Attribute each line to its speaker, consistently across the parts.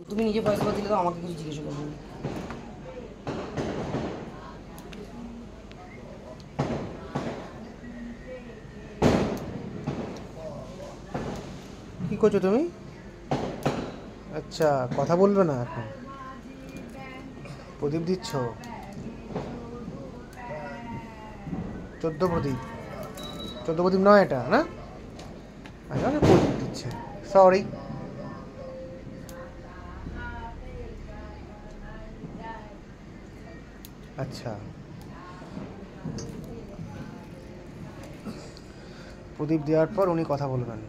Speaker 1: তুমি নিজে ফয়সালা দিলে তো আমাকে কিছু জিজ্ঞেস করবে না। কি করছো তুমি? আচ্ছা, কথা বলবে না এখন? প্রদীপ দিচ্ছ? 14 প্রদীপ? 14 প্রদীপ নয় এটা, না? আচ্ছা, প্রদীপ দিচ্ছে, সরি। আচ্ছা, প্রদীপ দেওয়ার পর উনি কথা বলবেন।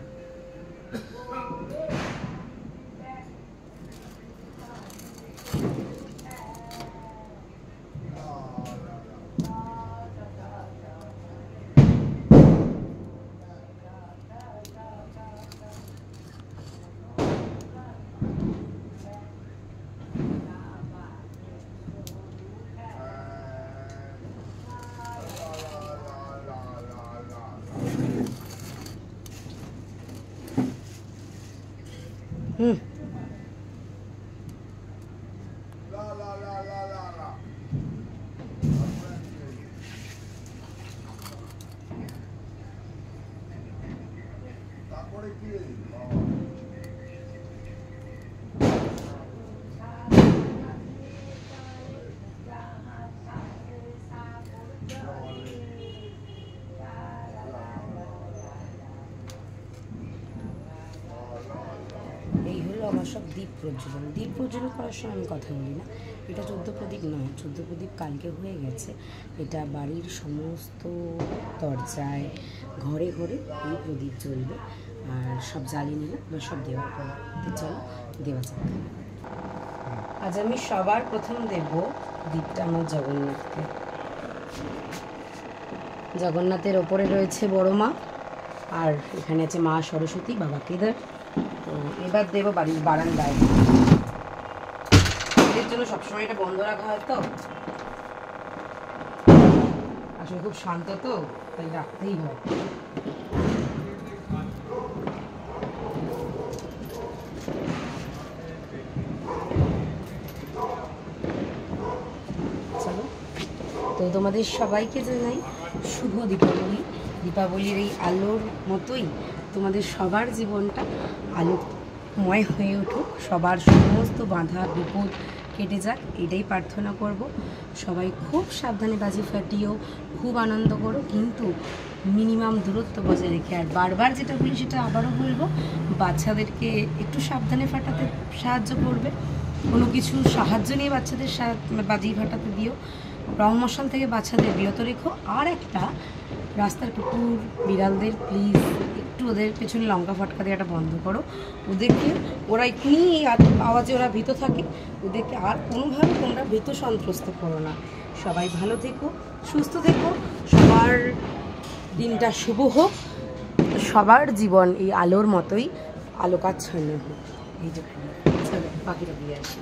Speaker 1: এই হলো আমার সব দ্বীপ প্রজ্বলন। দ্বীপ প্রজ্বলন করার সময় আমি কথা বলি না। এটা 14 প্রদীপ নয়, 14 প্রদীপ কালকে হয়ে গেছে। এটা বাড়ির সমস্ত দরজায়, ঘরে ঘরে এই প্রদীপ জ্বলবে। আর সব জ্বালিয়ে নিলাম বা সব দেওয়ার পর চলো দেওয়া যাক। আজ আমি সবার প্রথম দেব দ্বীপটা আমার জগন্নাথকে। জগন্নাথের ওপরে রয়েছে বড় মা, আর এখানে আছে মা সরস্বতী, বাবা কেদার। তো এবার দেবো বাড়ির বারান্দায়। এদের জন্য সবসময় এটা বন্ধ রাখা হয়, তো আসলে খুব শান্ত, তো তাই রাখতেই হয়। চলো, তো তোমাদের সবাইকে জানাই শুভ দীপাবলি। দীপাবলির এই আলোর মতোই তোমাদের সবার জীবনটা আলোময় হয়ে উঠুক, সবার সমস্ত বাধা বিপদ কেটে যাক, এটাই প্রার্থনা করব। সবাই খুব সাবধানে বাজি ফাটিও, খুব আনন্দ করো, কিন্তু মিনিমাম দূরত্ব বজায় রেখে। আর বারবার যেটা বলি সেটা আবারও বলবো, বাচ্চাদেরকে একটু সাবধানে ফাটাতে সাহায্য করবে। কোনো কিছু সাহায্য নিয়ে বাচ্চাদের বাজি ফাটাতে দিও। রং মশাল থেকে বাচ্চাদের বিরত রেখো। আর একটা, রাস্তার কুকুর বিড়ালদের প্লিজ একটু ওদের পেছনে লঙ্কা ফটকা দেওয়াটা বন্ধ করো। ওদেরকে, ওরা এখনই আওয়াজে ওরা ভীত থাকে, ওদেরকে আর কোনোভাবে তোমরা ভীত সন্ত্রস্ত করো না। সবাই ভালো থেকো, সুস্থ থেকো, সবার দিনটা শুভ হোক, সবার জীবন এই আলোর মতোই আলোকাচ্ছন্ন হোক। এই যে চলো পাখিটা দিয়ে আসি।